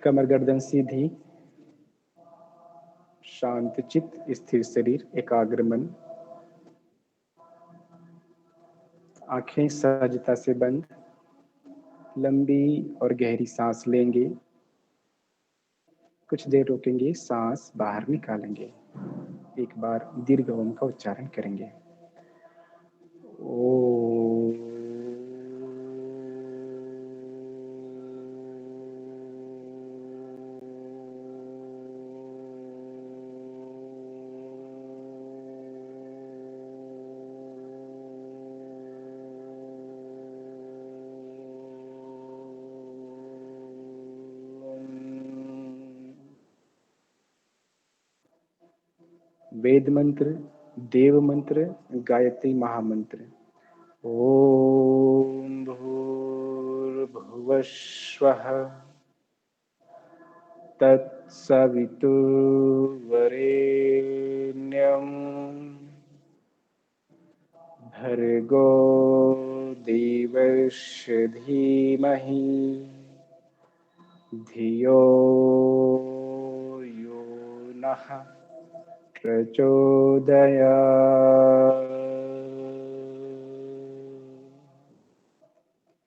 कमर गर्दन सीधी, शांत चित्त, स्थिर शरीर, एकाग्र मन। आंखें सहजता से बंद, लंबी और गहरी सांस लेंगे। कुछ देर रोकेंगे, सांस बाहर निकालेंगे। एक बार दीर्घ ओम का उच्चारण करेंगे। ओ वेद मंत्र, देव मंत्र, गायत्री महामंत्र। ओम भूर्भुवस्वः तत्सवितुर्वरेण्यं भर्गो देवस्य धीमहि धियो यो नः प्रचोदयात्।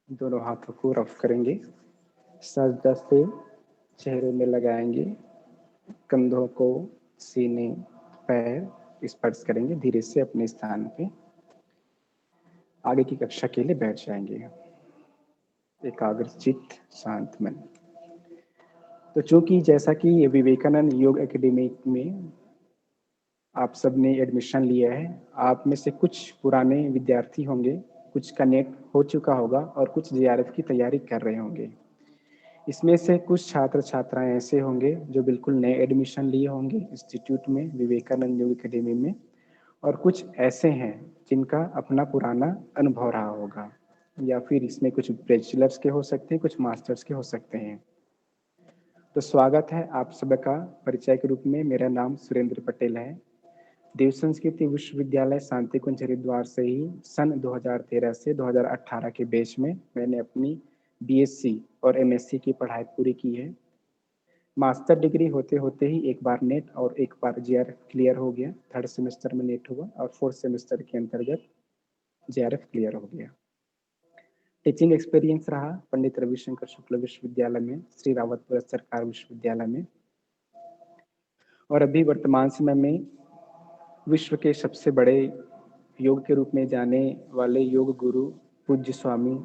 दोनों हाथों को रफ करेंगे, सजदा से चेहरे में लगाएंगे, कंधों को, सीने, पैर स्पर्श करेंगे, धीरे से अपने स्थान पे आगे की कक्षा के लिए बैठ जाएंगे। एकाग्र चित्त, शांत मन। तो चूंकि जैसा कि विवेकानंद योग एकेडमी में आप सब ने एडमिशन लिया है, आप में से कुछ पुराने विद्यार्थी होंगे, कुछ का नेट हो चुका होगा और कुछ जीआरएफ की तैयारी कर रहे होंगे। इसमें से कुछ छात्र छात्राएं ऐसे होंगे जो बिल्कुल नए एडमिशन लिए होंगे इंस्टीट्यूट में, विवेकानंद योग एकेडमी में, और कुछ ऐसे हैं जिनका अपना पुराना अनुभव रहा होगा, या फिर इसमें कुछ बैचलर्स के हो सकते हैं, कुछ मास्टर्स के हो सकते हैं। तो स्वागत है आप सबका। परिचय के रूप में मेरा नाम सुरेंद्र पटेल है। देव संस्कृति विश्वविद्यालय शांति कुंज हरिद्वार से ही सन 2013 से 2018 के बैच में मैंने अपनी बीएससी और एमएससी की पढ़ाई पूरी की है। मास्टर डिग्री होते होते ही एक बार नेट और एक बार जीआरएफ क्लियर हो गया। थर्ड सेमेस्टर में नेट हुआ और फोर्थ सेमेस्टर के अंतर्गत जीआरएफ क्लियर हो गया। टीचिंग एक्सपीरियंस रहा पंडित रविशंकर शुक्ल विश्वविद्यालय में, श्री रावतपुर सरकार विश्वविद्यालय में, और अभी वर्तमान समय में विश्व के सबसे बड़े योग के रूप में जाने वाले योग गुरु पूज्य स्वामी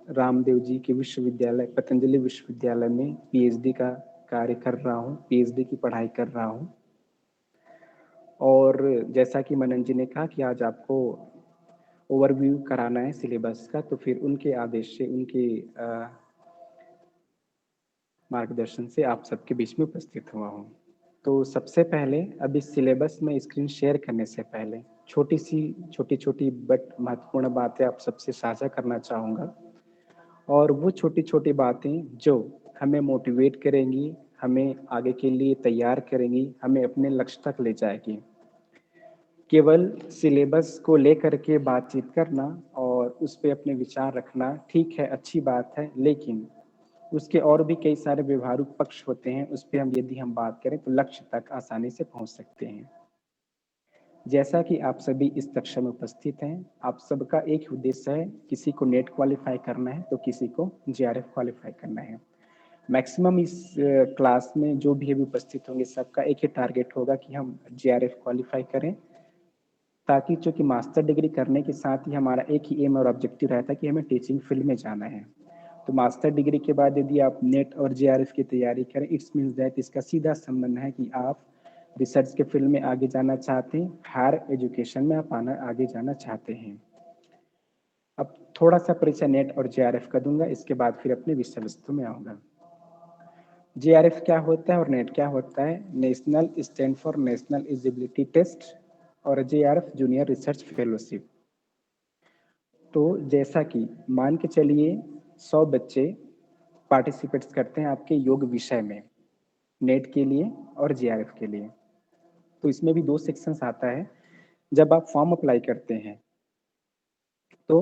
रामदेव जी के विश्वविद्यालय पतंजलि विश्वविद्यालय में पीएचडी का कार्य कर रहा हूँ, पीएचडी की पढ़ाई कर रहा हूँ। और जैसा कि मनन जी ने कहा कि आज आपको ओवरव्यू कराना है सिलेबस का, तो फिर उनके आदेश से, उनके मार्गदर्शन से आप सबके बीच में उपस्थित हुआ हूँ। तो सबसे पहले अभी सिलेबस में स्क्रीन शेयर करने से पहले छोटी छोटी बट महत्वपूर्ण बातें आप सबसे साझा करना चाहूँगा। और वो छोटी छोटी बातें जो हमें मोटिवेट करेंगी, हमें आगे के लिए तैयार करेंगी, हमें अपने लक्ष्य तक ले जाएगी। केवल सिलेबस को लेकर के बातचीत करना और उस पर अपने विचार रखना ठीक है, अच्छी बात है, लेकिन उसके और भी कई सारे व्यवहारिक पक्ष होते हैं। उस पर यदि हम बात करें तो लक्ष्य तक आसानी से पहुंच सकते हैं। जैसा कि आप सभी इस कक्षा में उपस्थित हैं, आप सबका एक उद्देश्य है, किसी को नेट क्वालिफाई करना है तो किसी को जीआरएफ क्वालिफाई करना है। मैक्सिमम इस क्लास में जो भी अभी उपस्थित होंगे सबका एक ही टारगेट होगा कि हम जीआरएफ क्वालिफाई करें, ताकि चूंकि मास्टर डिग्री करने के साथ ही हमारा एक ही एम और ऑब्जेक्टिव रहता है कि हमें टीचिंग फील्ड में जाना है। तो मास्टर डिग्री के बाद यदि आप नेट और जीआरएफ की तैयारी करें, इट्स मीन्स दैट इसका सीधा संबंध है कि आप रिसर्च के फील्ड में आगे जाना चाहते हैं, हायर एजुकेशन में आप आगे जाना चाहते हैं। अब थोड़ा सा परिचय नेट और जीआरएफ का दूंगा, इसके बाद फिर अपने विषय वस्तु में आऊंगा। जीआरएफ क्या होता है और नेट क्या होता है? National stand for national eligibility test, और जीआरएफ जूनियर रिसर्च फेलोशिप। तो जैसा कि मान के चलिए 100 बच्चे पार्टिसिपेट्स करते हैं आपके योग विषय में, नेट के लिए और जीआरएफ के लिए। तो इसमें भी 2 सेक्शंस आता है। जब आप फॉर्म अप्लाई करते हैं तो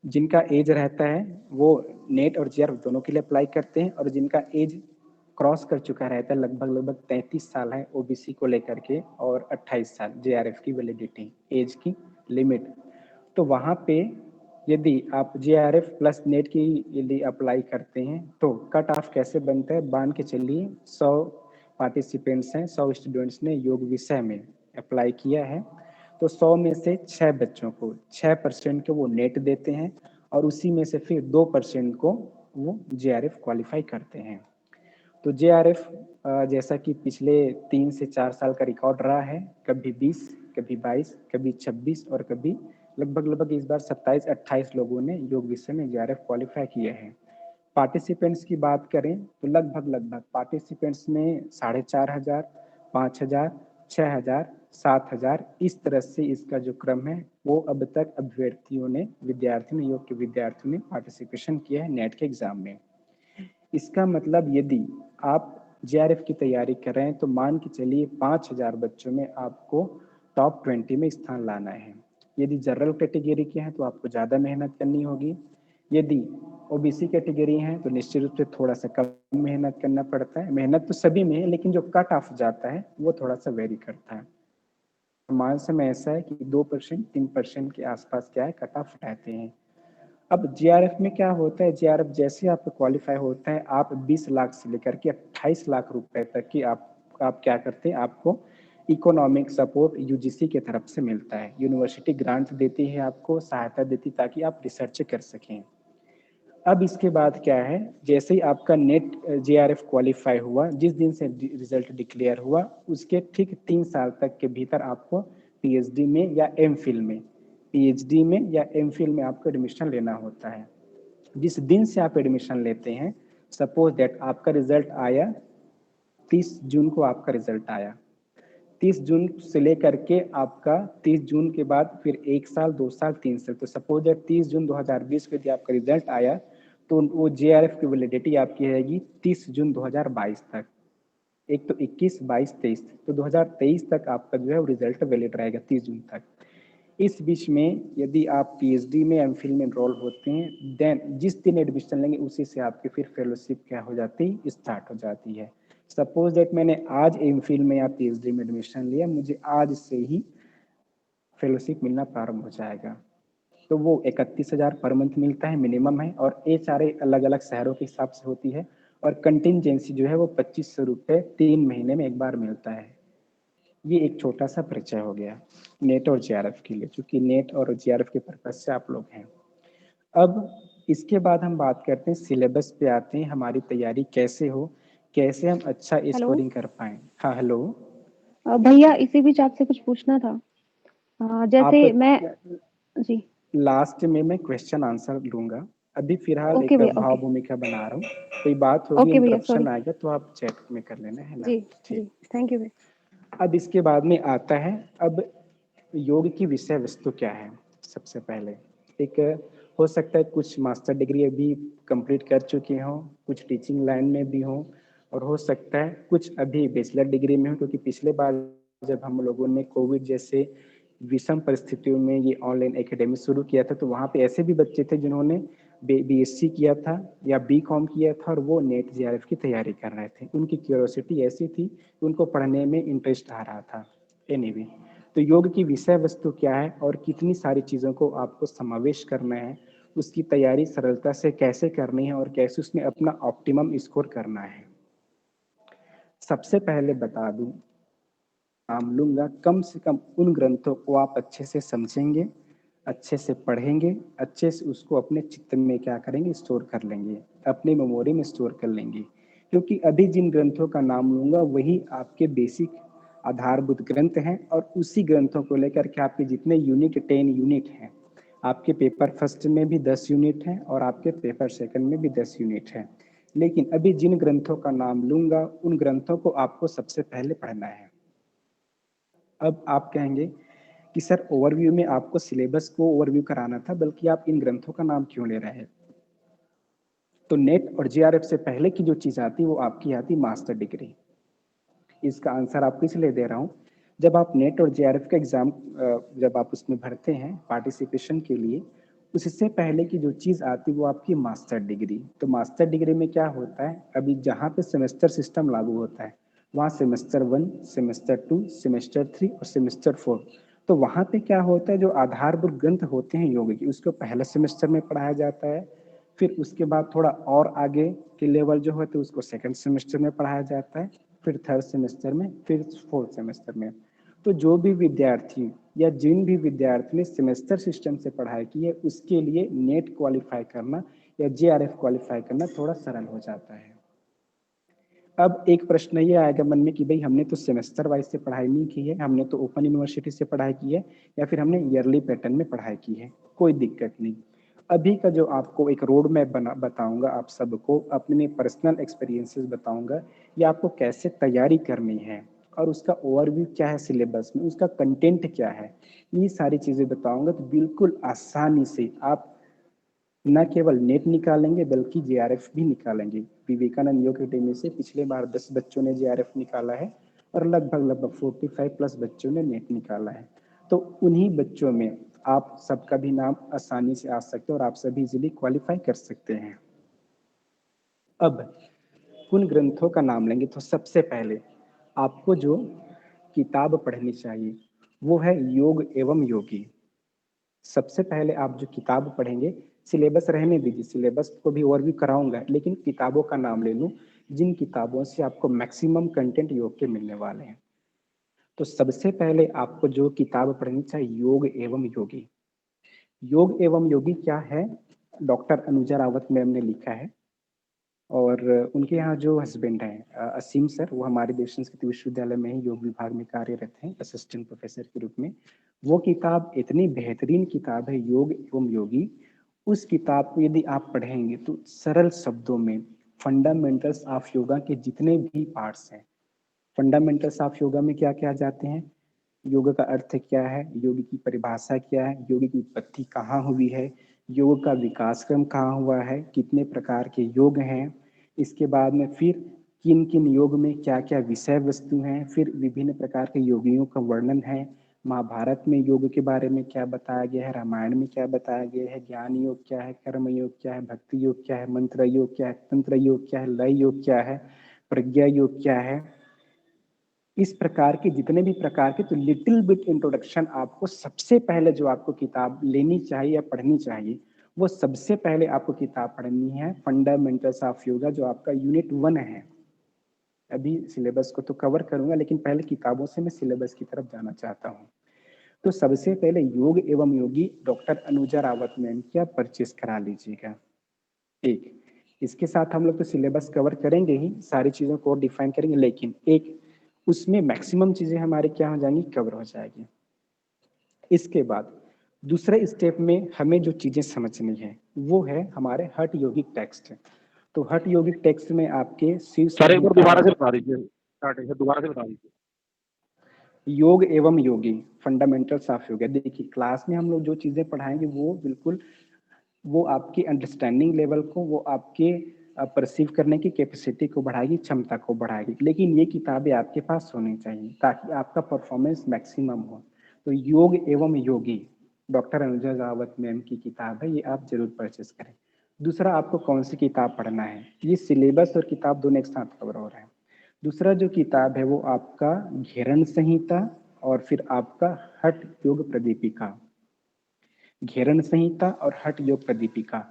जिनका एज रहता है वो नेट और जीआरएफ दोनों के लिए अप्लाई करते हैं, और जिनका एज क्रॉस कर चुका रहता है, लगभग 33 साल है ओबीसी को लेकर के और 28 साल जेआरएफ की वैलिडिटी एज की लिमिट। तो वहाँ पे यदि आप जेआरएफ प्लस नेट की यदि अप्लाई करते हैं तो कट ऑफ कैसे बनता है, मान के चलिए 100 पार्टिसिपेंट्स हैं, 100 स्टूडेंट्स ने योग विषय में अप्लाई किया है, तो 100 में से 6 बच्चों को 6% को वो नेट देते हैं और उसी में से फिर 2% को वो जेआरएफ क्वालिफाई करते हैं। तो जेआरएफ जैसा कि पिछले 3 से 4 साल का रिकॉर्ड रहा है, कभी 20, कभी 22, कभी 26 और कभी लगभग इस बार 27-28 लोगों ने योग विषय में जेआरएफ क्वालिफाई किए हैं। पार्टिसिपेंट्स की बात करें तो लगभग पार्टिसिपेंट्स में 4,500, 5,000, 6,000, 7,000 इस तरह से इसका जो क्रम है वो अब तक विद्यार्थियों ने योग के विद्यार्थियों ने पार्टिसिपेशन किया है नेट के एग्जाम में। इसका मतलब यदि आप जेआरएफ की तैयारी कर रहे हैं तो मान के चलिए 5,000 बच्चों में आपको टॉप 20 में स्थान लाना है। यदि जनरल कैटेगरी के हैं तो आपको ज़्यादा मेहनत करनी होगी, यदि ओबीसी कैटेगरी है तो निश्चित रूप से थोड़ा सा कम मेहनत करना पड़ता है। मेहनत तो सभी में है लेकिन जो कट ऑफ जाता है वो थोड़ा सा वेरी करता है। हमारे समय ऐसा है कि 2% 3% के आसपास क्या है कट ऑफ रहते हैं। अब जेआरएफ में क्या होता है, जेआरएफ जैसे आपको क्वालिफाई होता है आप 20 लाख से लेकर के 28 लाख रुपए तक की आप क्या करते हैं, आपको इकोनॉमिक सपोर्ट यूजीसी की तरफ से मिलता है। यूनिवर्सिटी ग्रांट देती है, आपको सहायता देती ताकि आप रिसर्च कर सकें। अब इसके बाद क्या है, जैसे ही आपका नेट जेआरएफ क्वालिफाई हुआ, जिस दिन से रिजल्ट डिक्लेयर हुआ उसके ठीक 3 साल तक के भीतर आपको पीएचडी में या एमफिल में आपको एडमिशन लेना होता है। जिस दिन से आप एडमिशन लेते हैं, सपोज दैट आपका रिजल्ट आया 30 जून को, आपका रिजल्ट आया 30 जून से लेकर के आपका 30 जून के बाद फिर 1 साल, 2 साल, 3 साल, तो सपोज दैट 30 जून 2020 को यदि आपका रिजल्ट आया तो वो जेआरएफ की वैलिडिटी आपकी रहेगी 30 जून 2022 तक। एक तो 21, 22, 23, तो 2023 तक आपका जो है वो रिजल्ट वैलिड रहेगा 30 जून तक। इस बीच में यदि आप पीएचडी में एमफिल में एनरोल होते हैं, देन जिस दिन एडमिशन लेंगे उसी से आपकी फिर फेलोशिप क्या हो जाती है, स्टार्ट हो जाती है। सपोज दैट मैंने आज एमफिल में या पीएचडी में एडमिशन लिया, मुझे आज से ही फेलोशिप मिलना प्रारंभ हो जाएगा। तो वो 31,000 पर मंथ मिलता है, मिनिमम है, और ये सारे अलग अलग शहरों के हिसाब से होती है। और कंटिजेंसी जो है वो 2,500 रुपये 3 महीने में एक बार मिलता है। ये एक छोटा सा परिचय हो गया नेट और जेआरएफ के लिए, क्योंकि नेट और जेआरएफ के पर्पज से आप लोग हैं। अब इसके बाद हम बात करते हैं सिलेबस पे आते हैं, हमारी तैयारी कैसे हो, कैसे हम अच्छा हेलो स्कोरिंग कर पाए। हाँ हेलो। भैया, इसी बीच आपसे कुछ पूछना था। आप जैसे मैं जी। लास्ट में मैं क्वेश्चन आंसर लूंगा, अभी फिलहाल ओके एक भैया, भाव ओके। भूमिका बना रहा हूँ। कोई बात होगी, ओके भैया, इंटरप्शन सॉरी। आएगा तो आप चैट में कर लेना, है ना। जी। ठीक। जी, थैंक यू भैया। अब इसके बाद में आता है, अब योग की विषय वस्तु क्या है। सबसे पहले एक हो सकता है कुछ मास्टर डिग्री अभी कंप्लीट कर चुके हों, कुछ टीचिंग लाइन में भी हों, और हो सकता है कुछ अभी बैचलर डिग्री में हो, क्योंकि पिछले बार जब हम लोगों ने कोविड जैसे विषम परिस्थितियों में ये ऑनलाइन एकेडमी शुरू किया था, तो वहाँ पे ऐसे भी बच्चे थे जिन्होंने बीएससी किया था या बीकॉम किया था और वो नेट जेआरएफ की तैयारी कर रहे थे। उनकी क्यूरोसिटी ऐसी थी, उनको पढ़ने में इंटरेस्ट आ रहा था। एनीवे, तो योग की विषय वस्तु क्या है और कितनी सारी चीज़ों को आपको समावेश करना है, उसकी तैयारी सरलता से कैसे करनी है और कैसे उसमें अपना ऑप्टिमम स्कोर करना है। सबसे पहले बता दूं, नाम लूंगा, कम से कम उन ग्रंथों को आप अच्छे से समझेंगे, अच्छे से पढ़ेंगे, अच्छे से उसको अपने चित्त में क्या करेंगे, स्टोर कर लेंगे, अपनी मेमोरी में स्टोर कर लेंगे। क्योंकि अभी जिन ग्रंथों का नाम लूंगा वही आपके बेसिक आधारभूत ग्रंथ हैं, और उसी ग्रंथों को लेकर के आपके जितने यूनिट 10 यूनिट हैं, आपके पेपर फर्स्ट में भी 10 यूनिट हैं और आपके पेपर सेकंड में भी 10 यूनिट हैं। लेकिन अभी जिन ग्रंथों का नाम लूंगा उन ग्रंथों को आपको सबसे पहले पढ़ना है। अब आप कहेंगे कि सर ओवरव्यू में आपको सिलेबस को ओवरव्यू कराना था, बल्कि आप इन ग्रंथों का नाम क्यों ले रहे हैं। तो नेट और जेआरएफ से पहले की जो चीज आती वो आपकी आती मास्टर डिग्री। इसका आंसर आपको इसलिए दे रहा हूँ, जब आप नेट और जेआरएफ का एग्जाम जब आप उसमें भरते हैं पार्टिसिपेशन के लिए, उससे पहले की जो चीज आती है वो आपकी मास्टर डिग्री। तो मास्टर डिग्री में क्या होता है, अभी जहाँ पे सेमेस्टर सिस्टम लागू होता है वहाँ सेमेस्टर 1, सेमेस्टर 2, सेमेस्टर 3 और सेमेस्टर 4। तो वहाँ पे क्या होता है, जो आधारभूत ग्रंथ होते हैं योग की उसको पहले सेमेस्टर में पढ़ाया जाता है, फिर उसके बाद थोड़ा और आगे के लेवल जो होते हैं उसको सेकंड सेमेस्टर में पढ़ाया जाता है, फिर थर्ड सेमेस्टर में, फिर फोर्थ सेमेस्टर में। तो जो भी विद्यार्थी या जिन भी विद्यार्थी ने सेमेस्टर सिस्टम से पढ़ाई की है उसके लिए नेट क्वालिफाई करना या जेआरएफ क्वालिफाई करना थोड़ा सरल हो जाता है। अब एक प्रश्न ये आएगा मन में कि भाई हमने तो सेमेस्टर वाइज से पढ़ाई नहीं की है, हमने तो ओपन यूनिवर्सिटी से पढ़ाई की है या फिर हमने ईयरली पैटर्न में पढ़ाई की है। कोई दिक्कत नहीं। अभी का जो आपको एक रोड मैप बना बताऊंगा, आप सबको अपने पर्सनल एक्सपीरियंसेस बताऊंगा या आपको कैसे तैयारी करनी है और उसका ओवरव्यू क्या है सिलेबस में, उसका कंटेंट क्या है, ये सारी चीजें बताऊंगा। तो बिल्कुल आसानी से आप न केवल नेट निकालेंगे बल्कि जेआरएफ भी निकालेंगे। विवेकानंद योग अकेडमी से पिछले बार 10 बच्चों ने जेआरएफ निकाला है और लगभग 45 प्लस बच्चों ने नेट निकाला है। तो उन्हीं बच्चों में आप सबका भी नाम आसानी से आ सकते हैं और आप सभी इजीली क्वालिफाई कर सकते हैं। अब उन ग्रंथों का नाम लेंगे तो सबसे पहले आपको जो किताब पढ़नी चाहिए वो है योग एवं योगी। सबसे पहले आप जो किताब पढ़ेंगे, सिलेबस रहने दीजिए, सिलेबस को भी और भी कराऊंगा, लेकिन किताबों का नाम ले लूं जिन किताबों से आपको मैक्सिमम कंटेंट योग के मिलने वाले हैं। तो सबसे पहले आपको जो किताब पढ़नी चाहिए योग एवं योगी। योग एवं योगी क्या है, डॉक्टर अनुजा रावत मैम ने लिखा है और उनके यहाँ जो हस्बैंड हैं असीम सर, वो हमारे देश संस्कृत विश्वविद्यालय में ही योग विभाग में कार्यरत हैं असिस्टेंट प्रोफेसर के रूप में। वो किताब इतनी बेहतरीन किताब है योग एवं योगी। उस किताब को यदि आप पढ़ेंगे तो सरल शब्दों में फंडामेंटल्स ऑफ योगा के जितने भी पार्ट्स हैं, फंडामेंटल्स ऑफ योगा में क्या क्या जाते हैं, योग का अर्थ क्या है, योग की परिभाषा क्या है, योग की उत्पत्ति कहाँ हुई है, योग का विकास क्रम कहाँ हुआ है, कितने प्रकार के योग हैं, इसके बाद में फिर किन किन योग में क्या क्या विषय वस्तु हैं, फिर विभिन्न प्रकार के योगियों का वर्णन है, महाभारत में योग के बारे में क्या बताया गया है, रामायण में क्या बताया गया है, ज्ञान योग क्या है, कर्म योग क्या है, भक्ति योग क्या है, मंत्र योग क्या है, तंत्र योग क्या है, लय योग क्या है, प्रज्ञा योग क्या है। इस प्रकार के जितने भी प्रकार के, तो लिटिल बिट इंट्रोडक्शन आपको सबसे पहले जो आपको किताब लेनी चाहिए या पढ़नी चाहिए, वो सबसे पहले आपको किताब पढ़नी है फंडामेंटल्स ऑफ योगा, जो आपका यूनिट 1 है। अभी सिलेबस को तो कवर करूंगा लेकिन पहले किताबों से मैं सिलेबस की तरफ जाना चाहता हूँ। तो सबसे पहले योग एवं योगी डॉक्टर अनुजा रावत मैम की आप परचेस करा लीजिएगा। एक, इसके साथ हम लोग तो सिलेबस कवर करेंगे ही, सारी चीजों को डिफाइन करेंगे, लेकिन एक उसमें मैक्सिमम चीजें हमारे क्या हो जाएंगी, कवर हो जाएगी। इसके बाद दूसरे स्टेप में हमें जो चीजें समझनी है वो है हमारे हठ योगिक टेक्स्ट। तो हठ योगिक टेक्स्ट में आपके शिव सर एक बार दोबारा से संहिता, बता दीजिए, स्टार्टिंग से दोबारा से बता दीजिए। योग एवं योगी फंडामेंटल्स ऑफ योगा। देखिए क्लास में हम लोग जो चीजें पढ़ाएंगे वो बिल्कुल वो आपकी अंडरस्टैंडिंग लेवल को, वो आपके परसीव करने की कैपेसिटी को बढ़ाएगी, क्षमता को बढ़ाएगी, लेकिन ये किताबें आपके पास होनी चाहिए ताकि आपका परफॉर्मेंस मैक्सिमम हो। तो योग एवं योगी डॉक्टर अनुजा रावत मैम की किताब है, ये आप जरूर परचेस करें। दूसरा, आपको कौन सी किताब पढ़ना है, ये सिलेबस और किताब दोनों एक साथ कवर हो रहा है। दूसरा जो किताब है वो आपका घेरण संहिता और फिर आपका हठ योग प्रदीपिका। घेरण संहिता और हठ योग प्रदीपिका।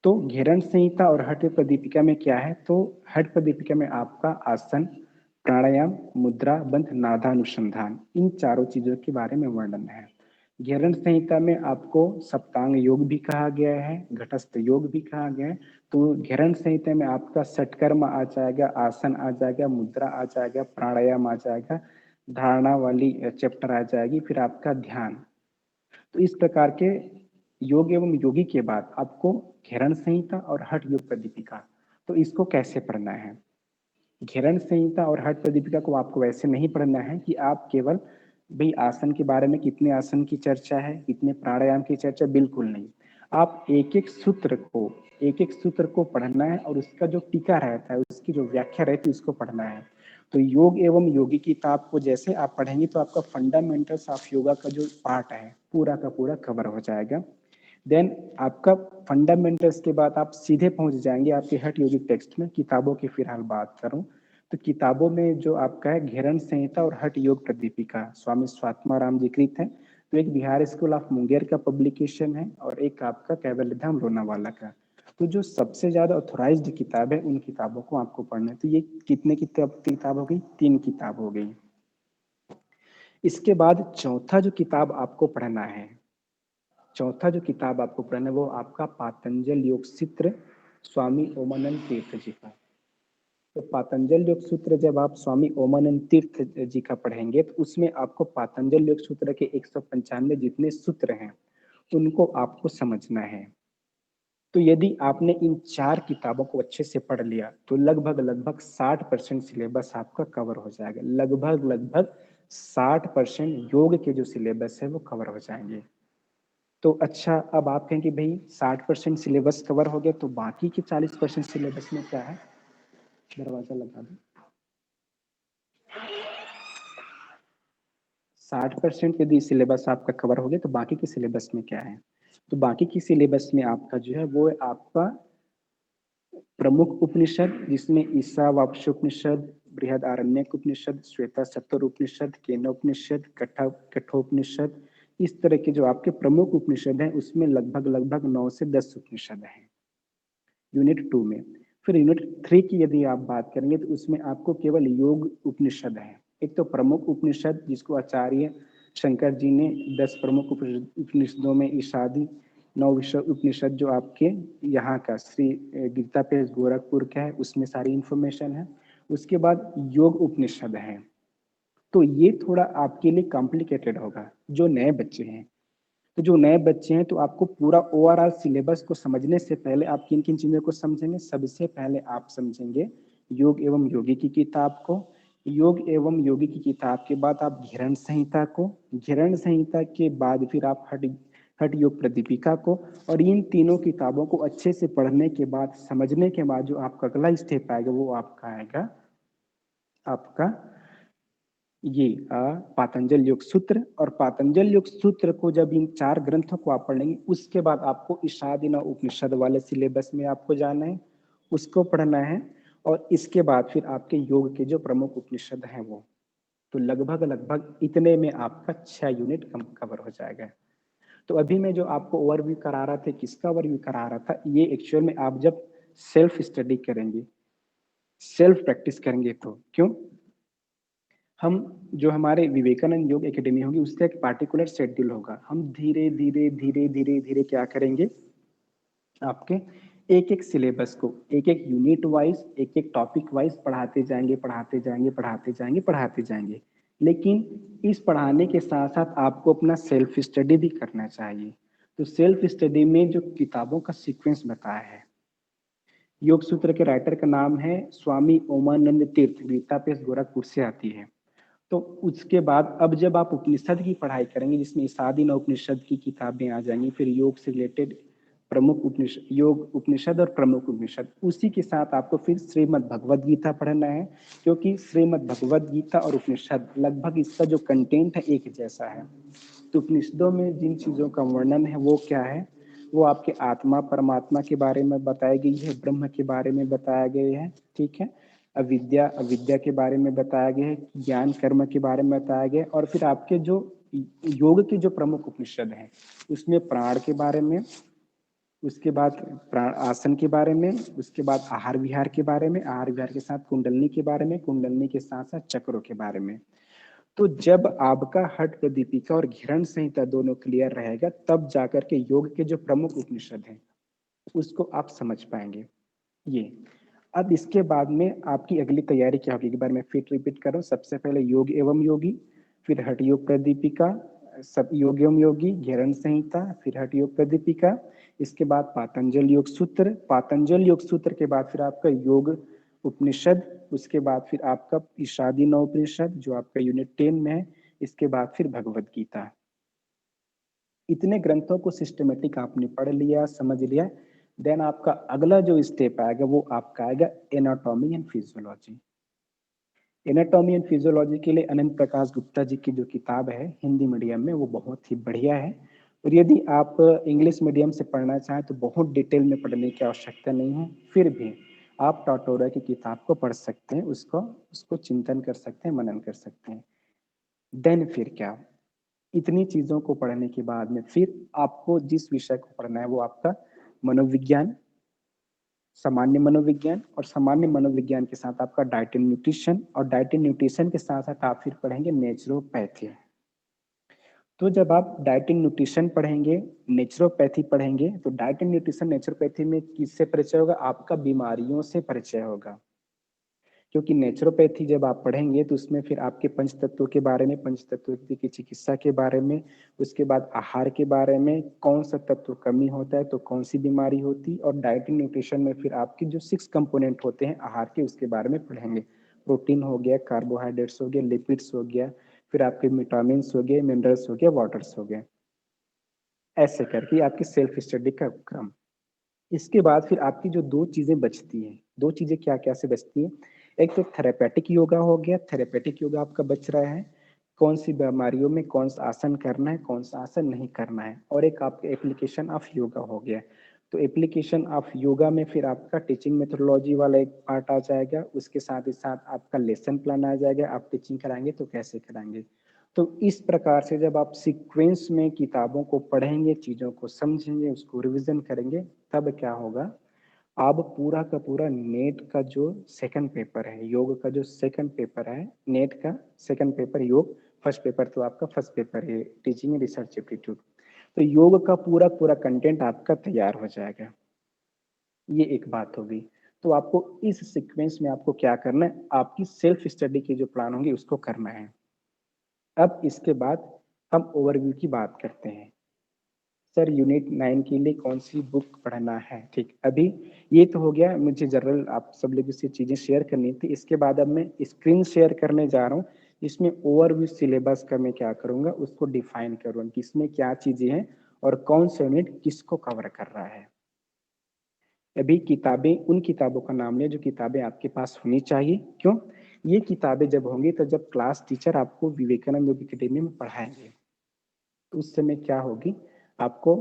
तो घेरण संहिता और हठ योग प्रदीपिका में क्या है, तो हठ प्रदीपिका में आपका आसन, प्राणायाम, मुद्रा, बंध, नादानुसंधान, इन चारों चीजों के बारे में वर्णन है। घेरण संहिता में आपको सप्तांग योग भी कहा गया है, घटस्थ योग भी कहा गया है। तो घेरण संहिता में आपका षटकर्म आ जाएगा, आसन आ जाएगा, मुद्रा आ जाएगा, प्राणायाम आ जाएगा, धारणा वाली चैप्टर आ जाएगी, फिर आपका ध्यान। तो इस प्रकार के योग एवं योगी के बाद आपको घेरण संहिता और हठ योग प्रदीपिका। तो इसको कैसे पढ़ना है, घेरण संहिता और हठ प्रदीपिका को आपको वैसे नहीं पढ़ना है कि आप केवल भाई आसन के बारे में कितने आसन की चर्चा है, कितने प्राणायाम की चर्चा, बिल्कुल नहीं। आप एक एक सूत्र को पढ़ना है और उसका जो टीका रहता है, उसकी जो व्याख्या रहती है उसको पढ़ना है। तो योग एवं योगी किताब को जैसे आप पढ़ेंगे तो आपका फंडामेंटल्स ऑफ योगा का जो पार्ट है पूरा का पूरा कवर हो जाएगा। देन आपका फंडामेंटल्स के बाद आप सीधे पहुंच जाएंगे आपके हठ योगिक टेक्स्ट में। किताबों की फिलहाल बात करूं तो किताबों में जो आपका है घेरन संहिता और हठ योग प्रदीपिका स्वामी स्वात्माराम जी कृत है। तो एक बिहार स्कूल ऑफ मुंगेर का पब्लिकेशन है और एक आपका कैवल्यधाम लोनावाला का। तो जो सबसे ज्यादा ऑथोराइज्ड किताब है उन किताबों को आपको पढ़ना है। तो ये कितने किताब हो गई? 3 किताब हो गई। इसके बाद चौथा जो किताब आपको पढ़ना है, चौथा जो किताब आपको पढ़ना है वो आपका पातंजल योग सूत्र स्वामी ओमानंद तीर्थ जी का। तो पातंजल योग सूत्र जब आप स्वामी ओमानंद तीर्थ जी का पढ़ेंगे तो उसमें आपको पातंजल योग सूत्र के 195 जितने सूत्र हैं उनको आपको समझना है। तो यदि आपने इन 4 किताबों को अच्छे से पढ़ लिया तो लगभग 60% सिलेबस आपका कवर हो जाएगा। लगभग 60% योग के जो सिलेबस है वो कवर हो जाएंगे। तो अच्छा, अब आप कहेंगे भाई 60% सिलेबस कवर हो गया तो बाकी के 40% सिलेबस में क्या है? दरवाजा लगा दो। 60% यदि सिलेबस आपका कवर हो गया तो बाकी के सिलेबस में क्या है? तो बाकी की सिलेबस में आपका जो है वो है आपका प्रमुख उपनिषद, जिसमें ईशावास्य उपनिषद, बृहद आरण्यक उपनिषद, श्वेता सत्वर उपनिषद, केनोपनिषद, कठोपनिषद, इस तरह के जो आपके प्रमुख उपनिषद हैं उसमें लगभग 9 से 10 उपनिषद हैं यूनिट 2 में। फिर यूनिट 3 की यदि आप बात करेंगे तो उसमें आपको केवल योग उपनिषद है। एक तो प्रमुख उपनिषद जिसको आचार्य शंकर जी ने 10 प्रमुख उपनिषदों में ईशादी 9 उपनिषद जो आपके यहाँ का श्री गीता पेज गोरखपुर का है उसमें सारी इंफॉर्मेशन है। उसके बाद योग उपनिषद है। तो ये थोड़ा आपके लिए कॉम्प्लिकेटेड होगा जो नए बच्चे हैं। तो जो नए बच्चे हैं तो आपको पूरा ओवरऑल सिलेबस को समझने से पहले आप किन किन चीजों को समझेंगे? सबसे पहले आप समझेंगे योग एवं योगी की किताब को। योग एवं योगी की किताब के बाद आप घेरण संहिता को, घेरण संहिता के बाद फिर आप हठ योग प्रदीपिका को। और इन तीनों किताबों को अच्छे से पढ़ने के बाद, समझने के बाद जो आपका अगला स्टेप आएगा वो आपका आएगा आपका ये पातंजल योग सूत्र। और पातंजल योग सूत्र को जब इन 4 ग्रंथों को आप पढ़ेंगे उसके बाद आपको ईशादिना उपनिषद वाले सिलेबस में आपको जाना है, उसको पढ़ना है। और इसके बाद फिर आपके योग के जो प्रमुख उपनिषद हैं वो। तो लगभग इतने में आपका 6 यूनिट कवर हो जाएगा। तो अभी मैं जो आपको ओवरव्यू करा रहा था, किसका ओवरव्यू करा रहा था? ये एक्चुअल में आप जब सेल्फ स्टडी करेंगे, सेल्फ प्रैक्टिस करेंगे तो क्यों हम जो हमारे विवेकानंद योग एकेडमी होगी उसका एक पार्टिकुलर शेड्यूल होगा। हम धीरे धीरे क्या करेंगे? आपके एक एक सिलेबस को एक एक यूनिट वाइज, एक एक टॉपिक वाइज पढ़ाते जाएंगे। लेकिन इस पढ़ाने के साथ साथ आपको अपना सेल्फ स्टडी भी करना चाहिए। तो सेल्फ स्टडी में जो किताबों का सीक्वेंस बताया है, योग सूत्र के राइटर का नाम है स्वामी ओमानंद तीर्थ, गीता पेज गोरखपुर से आती है। तो उसके बाद अब जब आप उपनिषद की पढ़ाई करेंगे जिसमें ईशादी उपनिषद की किताबें आ जाएंगी, फिर योग से रिलेटेड प्रमुख उपनिषद, योग उपनिषद और प्रमुख उपनिषद, उसी के साथ आपको फिर श्रीमद् भगवद गीता पढ़ना है। क्योंकि श्रीमद् भगवद गीता और उपनिषद लगभग इसका जो कंटेंट है एक जैसा है। तो उपनिषदों में जिन चीजों का वर्णन है वो क्या है? वो आपके आत्मा परमात्मा के बारे में बताई गई है, ब्रह्म के बारे में बताया गया है, ठीक है, अविद्या अविद्या के बारे में बताया गया है, ज्ञान कर्म के बारे में बताया गया है। और फिर आपके जो योग के जो प्रमुख उपनिषद हैं उसमें प्राण के बारे में, उसके बाद प्राण आसन के बारे में, उसके बाद आहार विहार के बारे में, आहार विहार के साथ कुंडलनी के बारे में, कुंडलनी के साथ साथ चक्रों के बारे में। तो जब आपका हठ प्रदीपिका और घेरण संहिता दोनों क्लियर रहेगा तब जाकर के योग के जो प्रमुख उपनिषद हैं उसको आप समझ पाएंगे। ये अब इसके बाद में आपकी अगली तैयारी क्या होगी? एक बार मैं फिर रिपीट कर रहा हूँ। सबसे पहले योग एवं योगी, फिर हठ योग प्रदीपिका, सब योग एवं योगी, घेरण संहिता, फिर हठ योग प्रदीपिका, इसके बाद पातंजल योग सूत्र, पातंजल योग सूत्र के बाद फिर आपका योग उपनिषद, उसके बाद फिर आपका ईशादी उपनिषद जो आपका यूनिट 10 में है, इसके बाद फिर भगवद गीता। इतने ग्रंथों को सिस्टमेटिक आपने पढ़ लिया, समझ लिया। देन आपका अगला जो स्टेप आएगा वो आपका आएगा anatomy and physiology. Anatomy and physiology के लिए अनंत प्रकाश गुप्ता जी की जो किताब है हिंदी मीडियम में वो बहुत ही बढ़िया है। और यदि आप इंग्लिश मीडियम से पढ़ना चाहें तो बहुत डिटेल में पढ़ने की आवश्यकता नहीं है, फिर भी आप टाटोरा की किताब को पढ़ सकते हैं, उसको उसको चिंतन कर सकते हैं, मनन कर सकते हैं। देन फिर क्या, इतनी चीजों को पढ़ने के बाद में फिर आपको जिस विषय को पढ़ना है वो आपका मनोविज्ञान, सामान्य मनोविज्ञान, और सामान्य मनोविज्ञान के साथ आपका डाइट एंड न्यूट्रिशन, और डाइट एंड न्यूट्रिशन के साथ साथ आप फिर पढ़ेंगे नेचुरोपैथी। तो जब आप डाइट एंड न्यूट्रिशन पढ़ेंगे, नेचुरोपैथी पढ़ेंगे, तो डाइट एंड न्यूट्रिशन नेचुरोपैथी में किससे परिचय होगा? आपका बीमारियों से परिचय होगा। क्योंकि नेचुरोपैथी जब आप पढ़ेंगे तो उसमें फिर आपके पंच तत्वों के बारे में, पंच तत्वों की चिकित्सा के बारे में, उसके बाद आहार के बारे में, कौन सा तत्व कमी होता है तो कौन सी बीमारी होती, और डाइट एंड न्यूट्रिशन में फिर आपके जो 6 कंपोनेंट होते हैं आहार के, उसके बारे में पढ़ेंगे। प्रोटीन हो गया, कार्बोहाइड्रेट्स हो गया, लिपिड्स हो गया, फिर आपके विटामिन हो गए, मिनरल्स हो गया, वाटर्स हो गए। ऐसे करके आपकी सेल्फ स्टडी का क्रम। इसके बाद फिर आपकी जो 2 चीजें बचती हैं, 2 चीजें क्या-क्या से बचती हैं? एक तो थेरेपेटिक योगा हो गया, थेरेपेटिक योगा आपका बच रहा है, कौन सी बीमारियों में कौन सा आसन करना है, कौन सा आसन नहीं करना है, और एक आपका एप्लीकेशन ऑफ योगा हो गया। तो एप्लीकेशन ऑफ योगा में फिर आपका टीचिंग मेथोडोलॉजी वाला एक पार्ट आ जाएगा, उसके साथ ही साथ आपका लेसन प्लान आ जाएगा, आप टीचिंग कराएंगे तो कैसे कराएंगे। तो इस प्रकार से जब आप सीक्वेंस में किताबों को पढ़ेंगे, चीजों को समझेंगे, उसको रिविजन करेंगे, तब क्या होगा, आप पूरा का पूरा नेट का जो सेकंड पेपर है, योग का जो सेकंड पेपर है, नेट का सेकंड पेपर योग, फर्स्ट पेपर तो आपका फर्स्ट पेपर है टीचिंग रिसर्च एप्टीट्यूड, तो योग का पूरा पूरा कंटेंट आपका तैयार हो जाएगा। ये एक बात होगी। तो आपको इस सीक्वेंस में आपको क्या करना है, आपकी सेल्फ स्टडी की जो प्लान होंगी उसको करना है। अब इसके बाद हम ओवरव्यू की बात करते हैं। सर यूनिट 9 के लिए कौन सी बुक पढ़ना है? ठीक, अभी ये तो हो गया, मुझे जनरल आप सब लोगों से चीजें शेयर करनी थी। इसके बाद अब मैं स्क्रीन शेयर करने जा रहा हूँ, इसमें ओवरव्यू सिलेबस का मैं क्या करूंगा, उसको डिफाइन करूंगा कि इसमें क्या चीजें हैं और कौन सा यूनिट किसको कवर कर रहा है। अभी किताबें, उन किताबों का नाम लिया जो किताबें आपके पास होनी चाहिए। क्यों? ये किताबें जब होंगी तो जब क्लास टीचर आपको विवेकानंद योग एकेडमी में पढ़ाएंगे तो उस समय क्या होगी, आपको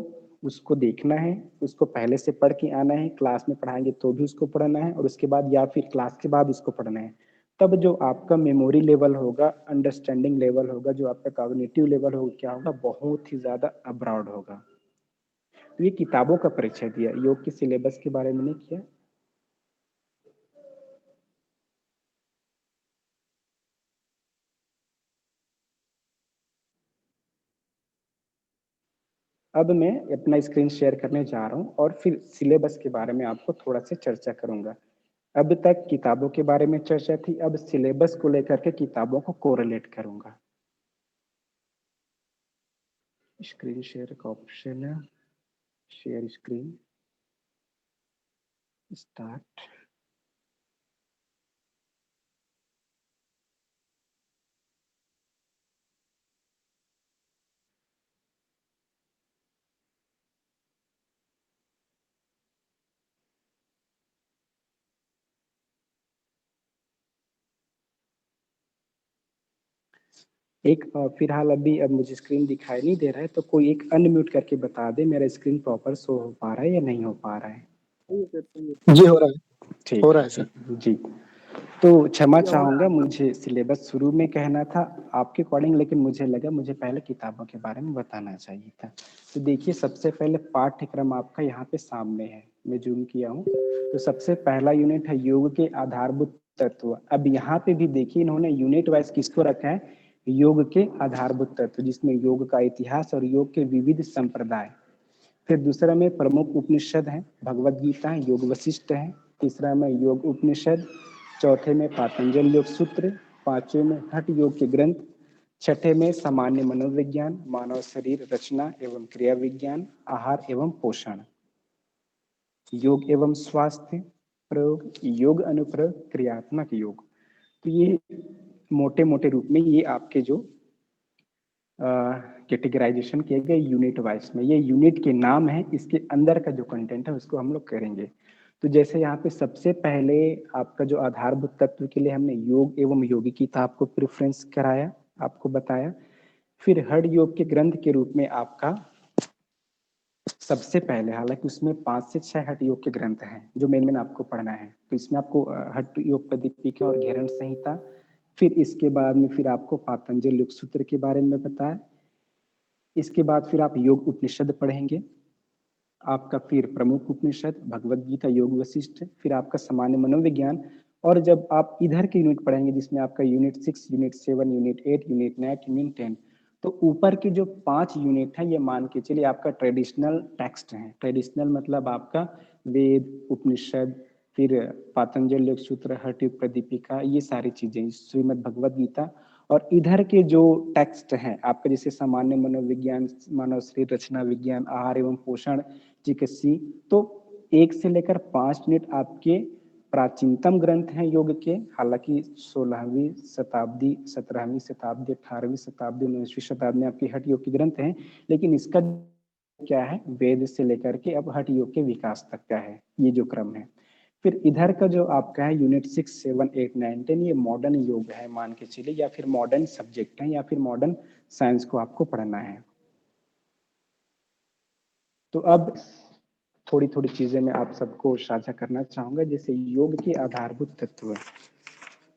उसको देखना है, उसको पहले से पढ़ के आना है, क्लास में पढ़ाएंगे तो भी उसको पढ़ना है, और उसके बाद या फिर क्लास के बाद उसको पढ़ना है। तब जो आपका मेमोरी लेवल होगा, अंडरस्टैंडिंग लेवल होगा, जो आपका कॉग्निटिव लेवल होगा, क्या होगा, बहुत ही ज्यादा अब्रॉड होगा। तो ये किताबों का परिचय दिया, योग के सिलेबस के बारे में नहीं किया। अब मैं अपना स्क्रीन शेयर करने जा रहा हूँ और फिर सिलेबस के बारे में आपको थोड़ा सा चर्चा करूंगा। अब तक किताबों के बारे में चर्चा थी, अब सिलेबस को लेकर के किताबों को कोरिलेट करूंगा। स्क्रीन शेयर का ऑप्शन है, शेयर स्क्रीन, स्टार्ट। एक फिलहाल अभी अब मुझे स्क्रीन दिखाई नहीं दे रहा है, तो कोई एक अनम्यूट करके बता दे मेरा स्क्रीन प्रॉपर शो हो पा रहा है या नहीं हो पा रहा है। जी हो रहा है, ठीक हो रहा है सर। जी, तो क्षमा चाहूंगा, मुझे सिलेबस शुरू में कहना था आपके अकॉर्डिंग, लेकिन मुझे लगा मुझे पहले किताबों के बारे में बताना चाहिए था। तो देखिए, सबसे पहले पाठ्यक्रम आपका यहाँ पे सामने है, मैं जूम किया हूँ। तो सबसे पहला यूनिट है योग के आधारभूत तत्व। अब यहाँ पे भी देखिए इन्होंने यूनिट वाइज किसको रखा है, योग के आधारभूत तत्व, जिसमें योग का इतिहास और योग के विविध संप्रदाय। फिर दूसरा में प्रमुख उपनिषद है, भगवत गीता है, योग वशिष्ठ है। तीसरा में योग उपनिषद, चौथे में पातंजल योग सूत्र, पांचवें में हठ योग के ग्रंथ, छठे में सामान्य मनोविज्ञान, मानव शरीर रचना एवं क्रिया विज्ञान, आहार एवं पोषण, योग एवं स्वास्थ्य, प्रयोग, योग अनुप्रयोग, क्रियात्मक योग। तो ये मोटे मोटे रूप में ये आपके जो कैटेगराइजेशन किए गए यूनिट वाइज में, ये यूनिट के नाम है, इसके अंदर का जो कंटेंट है उसको हम लोग करेंगे। तो जैसे यहाँ पे सबसे पहले आपका जो आधारभूत तत्व के लिए हमने योग एवं योगी किताब को प्रेफरेंस कराया, आपको बताया। फिर हठ योग के ग्रंथ के रूप में आपका सबसे पहले हालांकि उसमें 5 से 6 हठ योग के ग्रंथ हैं जो मेन आपको पढ़ना है। तो इसमें आपको हठ योग प्रदीपिका और घेरण संहिता, फिर इसके बाद में फिर आपको पातंजल योग सूत्र के बारे में बताया। इसके बाद फिर आप योग उपनिषद पढ़ेंगे, आपका फिर प्रमुख उपनिषद, भगवद गीता, योग वशिष्ठ, फिर आपका सामान्य मनोविज्ञान। और जब आप इधर के यूनिट पढ़ेंगे जिसमें आपका unit 6, unit 7, unit 8, unit 9, unit 10, तो ऊपर के जो 5 यूनिट हैं ये मान के चलिए आपका ट्रेडिशनल टेक्स्ट है। ट्रेडिशनल मतलब आपका वेद, उपनिषद, फिर पातंजल योग सूत्र, हठ योग प्रदीपिका, ये सारी चीजें, श्रीमद् भगवद गीता। और इधर के जो टेक्स्ट हैं आपके जैसे सामान्य मनोविज्ञान, मानव शरीर रचना विज्ञान, आहार एवं पोषण, चिकित्सी, तो 1 से लेकर 5 यूनिट आपके प्राचीनतम ग्रंथ हैं योग के। हालांकि 16वीं शताब्दी, 17वीं शताब्दी, 18वीं शताब्दी, 19वीं शताब्दी में आपके हठ योग के ग्रंथ हैं, लेकिन इसका क्या है, वेद से लेकर के अब हठ योग के विकास तक का है ये जो क्रम है। फिर इधर का जो आपका है यूनिट 6, 7, 8, 9, 10, ये मॉडर्न योग है मान के चलिए, या फिर मॉडर्न सब्जेक्ट है, या फिर मॉडर्न साइंस को आपको पढ़ना है। तो अब थोड़ी थोड़ी चीजें मैं आप सबको साझा करना चाहूंगा, जैसे योग के आधारभूत तत्व।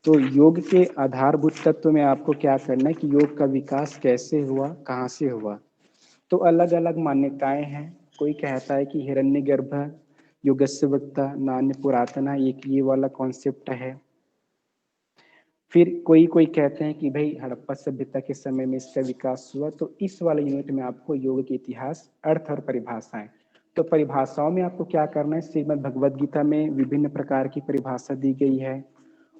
तो योग के आधारभूत तत्व में आपको क्या करना है कि योग का विकास कैसे हुआ, कहाँ से हुआ। तो अलग अलग मान्यताएं हैं। कोई कहता है कि हिरण्यगर्भ योगस्य वक्ता नान्य पुरातना, एक ये वाला कॉन्सेप्ट है। फिर कोई कोई कहते हैं कि भाई हड़प्पा सभ्यता के समय में इसका विकास हुआ। तो इस वाले यूनिट में आपको योग के इतिहास, अर्थ और परिभाषाएं। तो परिभाषाओं में आपको क्या करना है, श्रीमद् भगवद गीता में विभिन्न प्रकार की परिभाषा दी गई है,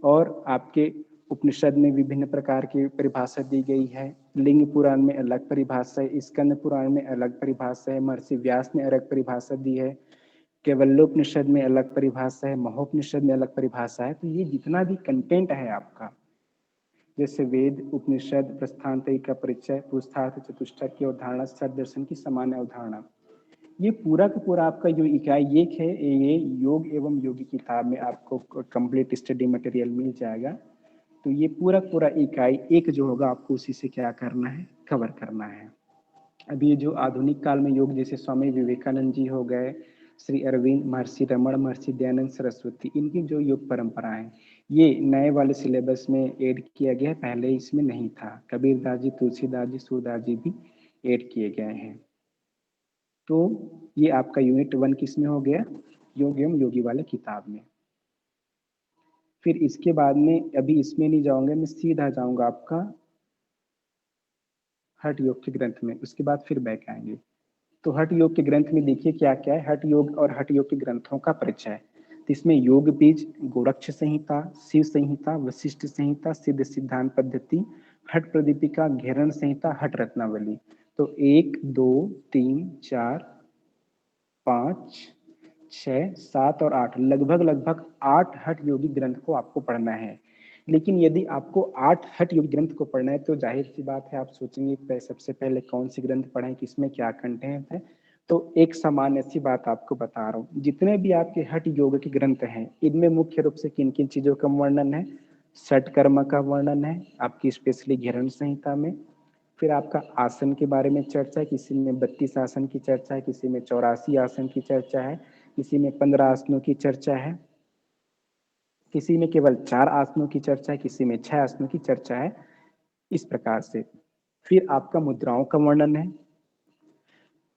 और आपके उपनिषद में विभिन्न प्रकार की परिभाषा दी गई है। लिंग पुराण में अलग परिभाषा है, स्कंद पुराण में अलग परिभाषा है, महर्षि व्यास ने अलग परिभाषा दी है, केवल्योपनिषद में अलग परिभाषा है, महोपनिषद में अलग परिभाषा है। तो ये जितना भी कंटेंट है आपका, जैसे वेद, उपनिषद, प्रस्थान का परिचय, पुरुषार्थ, चतुष्टय की अवधारणा, सत दर्शन की सामान्य अवधारणा, ये पूरा का पूरा आपका जो इकाई एक है, ये योग एवं योगी किताब में आपको कंप्लीट स्टडी मटेरियल मिल जाएगा। तो ये पूरा पूरा इकाई एक जो होगा आपको उसी से क्या करना है, कवर करना है। अभी जो आधुनिक काल में योग, जैसे स्वामी विवेकानंद जी हो गए, श्री अरविंद, महर्षि रमण, महर्षि दयानंद सरस्वती, इनकी जो योग परंपराएं, ये नए वाले सिलेबस में ऐड किया गया है, पहले इसमें नहीं था। कबीरदास जी, तुलसीदास जी, सूरदास जी भी ऐड किए गए हैं। तो ये आपका यूनिट 1 किस में हो गया, योग एवं योगी वाले किताब में। फिर इसके बाद में अभी इसमें नहीं जाऊंगा, मैं सीधा जाऊंगा आपका हठ योग के ग्रंथ में, उसके बाद फिर बैक आएंगे। तो हठ योग के ग्रंथ में देखिए क्या क्या है। हठ योग और हठ योग के ग्रंथों का परिचय। तो इसमें योग बीज, गोरक्ष संहिता, शिव संहिता, वशिष्ठ संहिता, सिद्ध सिद्धांत पद्धति, हठ प्रदीपिका, घेरण संहिता, हठ रत्नावली। तो 1, 2, 3, 4, 5, 6, 7 और 8, लगभग लगभग 8 हठ योगी ग्रंथ को आपको पढ़ना है। लेकिन यदि आपको 8 हठ योगी ग्रंथ को पढ़ना है तो जाहिर सी बात है आप सोचेंगे सबसे पहले कौन सी ग्रंथ पढ़ें, किसमें क्या कंटेंट है। तो एक सामान्य सी बात आपको बता रहा हूँ, जितने भी आपके हठ योग के ग्रंथ हैं इनमें मुख्य रूप से किन किन चीजों का वर्णन है, षट कर्म का वर्णन है आपकी, स्पेशली घेरण संहिता में। फिर आपका आसन के बारे में चर्चा है, किसी में 32 आसन की चर्चा है, किसी में 84 आसन की चर्चा है, किसी में 15 आसनों की चर्चा है, किसी में केवल 4 आसनों की चर्चा है, किसी में 6 आसनों की चर्चा है, इस प्रकार से। फिर आपका मुद्राओं का वर्णन है,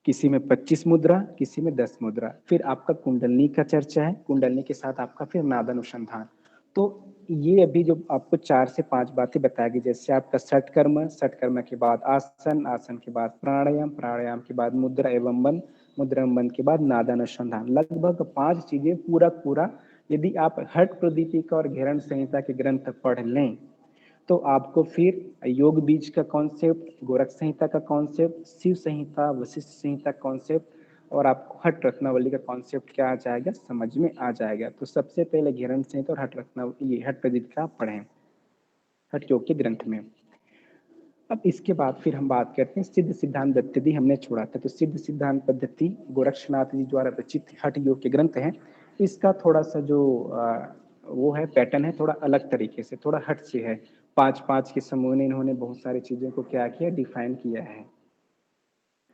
किसी में 25 मुद्रा, किसी में 10 मुद्रा। फिर आपका कुंडलनी का चर्चा है, कुंडलनी के साथ आपका फिर नाद अनुसंधान। तो ये अभी जो आपको 4 से 5 बातें बताई गई, जैसे आपका षट कर्म, षट कर्म के बाद आसन, आसन के बाद प्राणायाम, प्राणायाम के बाद मुद्रा एवं बंद, मुद्रा एवं बंद के बाद नाद अनुसंधान, लगभग 5 चीजें पूरा पूरा। यदि आप हठ प्रदीपिका और घेरण संहिता के ग्रंथ पढ़ लें तो आपको फिर योग बीज का कॉन्सेप्ट, गोरख संहिता का कॉन्सेप्ट, शिव संहिता, वशिष्ठ संहिता कॉन्सेप्ट, और आपको हठ रत्नावली का कॉन्सेप्ट क्या आ जाएगा, समझ में आ जाएगा। तो सबसे पहले घेरण संहिता और हठ रत्नावली, ये हठ प्रदीपिका आप पढ़ें हठ योग के ग्रंथ में। अब इसके बाद फिर हम बात करते हैं सिद्ध सिद्धांत पद्धति, हमने छोड़ा था। तो सिद्ध सिद्धांत पद्धति गोरक्षनाथ जी द्वारा रचित हठ योग के ग्रंथ हैं। इसका थोड़ा सा जो वो है पैटर्न है, थोड़ा अलग तरीके से, थोड़ा हट से है। 5 5 के समूह ने इन्होंने बहुत सारी चीजों को क्या किया, डिफाइन किया है।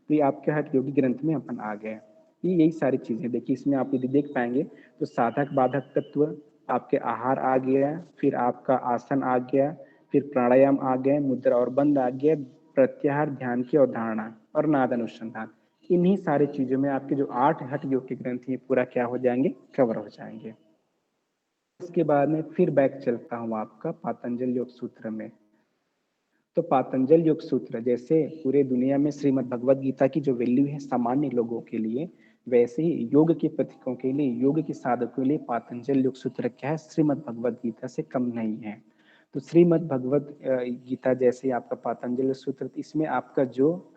तो ये आपके हठ योगी ग्रंथ में अपन आ गए। ये यही सारी चीजें देखिए, इसमें आप यदि देख पाएंगे तो साधक बाधक तत्व, आपके आहार आ गया, फिर आपका आसन आ गया, फिर प्राणायाम आ गए, मुद्रा और बंद आ गया, प्रत्याहार, ध्यान की अवधारणा और नाद अनुसंधान। इन्हीं सारी चीजों में आपके जो 8 हठ योग के ग्रंथ हैं पूरा क्या हो जाएंगे, कवर हो जाएंगे। इसके बाद में फिर बैक चलता हूँ आपका पातंजल योग सूत्र में। तो पातंजल योग सूत्र जैसे पूरे दुनिया में श्रीमद् भगवत गीता की जो वैल्यू है सामान्य लोगों के लिए, वैसे ही योग के प्रतीकों के लिए, योग के साधकों के लिए पातंजल योग सूत्र क्या है, श्रीमद् भगवत गीता से कम नहीं है। तो श्रीमद् भगवत गीता जैसे आपका पातंजल सूत्र, इसमें आपका जो